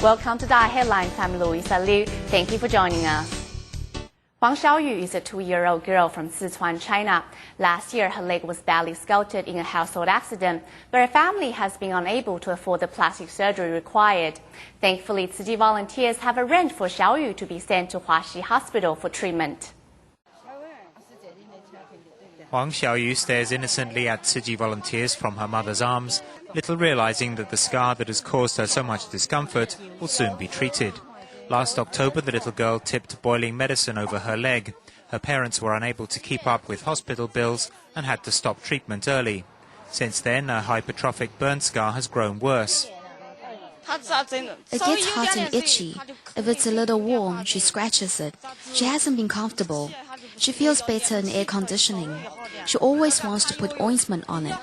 Welcome to the Headlines. I'm Louisa Liu. Thank you for joining us. Huang Xiaoyu is a 2-year-old girl from Sichuan, China. Last year, her leg was badly scalded in a household accident, but her family has been unable to afford the plastic surgery required. Thankfully, Tzu Chi volunteers have arranged for Xiaoyu to be sent to Huaxi Hospital for treatment. Huang Xiaoyu stares innocently at Tzu Chi volunteers from her mother's arms, little realizing that the scar that has caused her so much discomfort will soon be treated. Last October, the little girl tipped boiling medicine over her leg. Her parents were unable to keep up with hospital bills and had to stop treatment early. Since then, a hypertrophic burn scar has grown worse. It gets hot and itchy. If it's a little warm, she scratches it. She hasn't been comfortable. She feels better in air conditioning. She always wants to put ointment on it.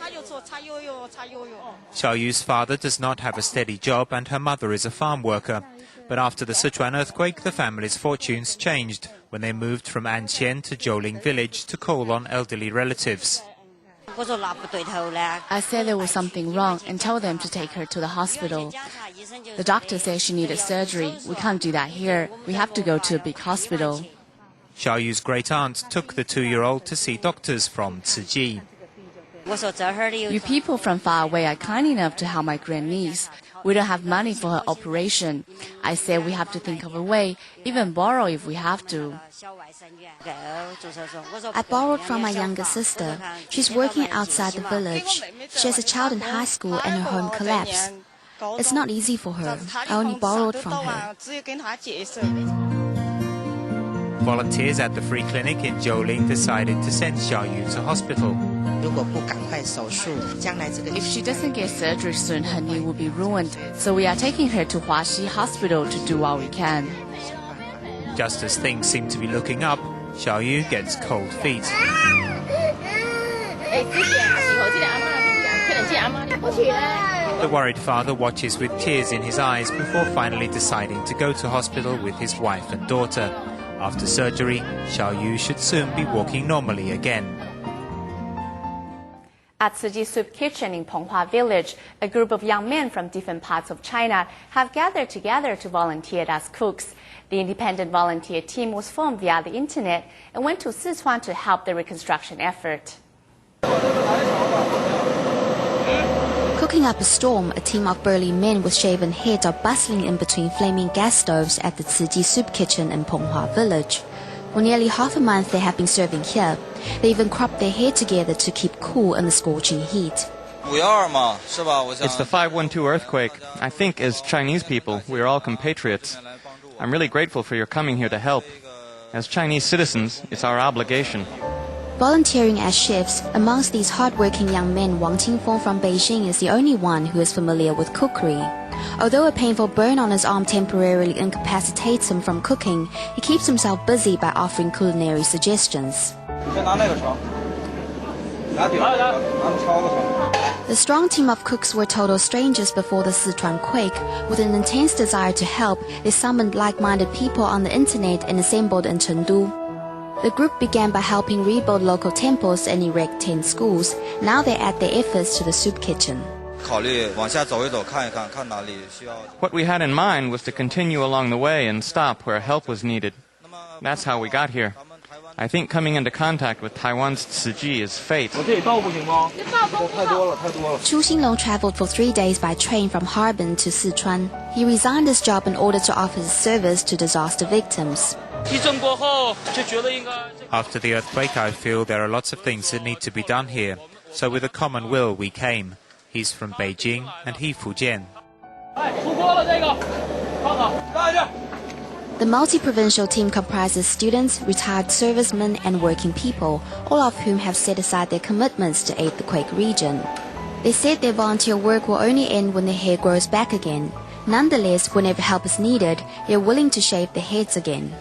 Xiaoyu's father does not have a steady job and her mother is a farm worker. But after the Sichuan earthquake, the family's fortunes changed when they moved from Anqian to Zhouling village to call on elderly relatives. I said there was something wrong and told them to take her to the hospital. The doctor said she needed surgery. We can't do that here. We have to go to a big hospital. Xiaoyu's great-aunt took the 2-year-old to see doctors from Tzu Chi. You people from far away are kind enough to help my grandniece. We don't have money for her operation. I said we have to think of a way, even borrow if we have to. I borrowed from my younger sister. She's working outside the village. She has a child in high school and her home collapsed. It's not easy for her. I only borrowed from her. Volunteers at the free clinic in Zhouling decided to send Xiaoyu to hospital. If she doesn't get surgery soon, her knee will be ruined. So we are taking her to Huaxi Hospital to do what we can. Just as things seem to be looking up, Xiaoyu gets cold feet. The worried father watches with tears in his eyes before finally deciding to go to hospital with his wife and daughter. After surgery, Xiaoyu should soon be walking normally again. At Tzu Chi Soup Kitchen in Ponghua Village, a group of young men from different parts of China have gathered together to volunteer as cooks. The independent volunteer team was formed via the internet and went to Sichuan to help the reconstruction effort. Cooking up a storm, a team of burly men with shaven heads are bustling in between flaming gas stoves at the Tzu Chi Soup Kitchen in Ponghua Village. For nearly half a month they have been serving here. They even cropped their hair together to keep cool in the scorching heat. It's the 512 earthquake. I think as Chinese people, we are all compatriots. I'm really grateful for your coming here to help. As Chinese citizens, it's our obligation. Volunteering as chefs, amongst these hard-working young men, Wang Qingfeng from Beijing is the only one who is familiar with cookery. Although a painful burn on his arm temporarily incapacitates him from cooking, he keeps himself busy by offering culinary suggestions. The strong team of cooks were total strangers before the Sichuan quake. With an intense desire to help, they summoned like-minded people on the internet and assembled in Chengdu. The group began by helping rebuild local temples and erect 10 schools. Now they add their efforts to the soup kitchen. What we had in mind was to continue along the way and stop where help was needed. That's how we got here. I think coming into contact with Taiwan's Tzu Chi is fate. Chu Xinglong traveled for 3 days by train from Harbin to Sichuan. He resigned his job in order to offer his service to disaster victims. After the earthquake, I feel there are lots of things that need to be done here. So with a common will, we came. He's from Beijing and he Fujian. The multi-provincial team comprises students, retired servicemen and working people, all of whom have set aside their commitments to aid the quake region. They said their volunteer work will only end when their hair grows back again. Nonetheless, whenever help is needed, they are willing to shave their heads again.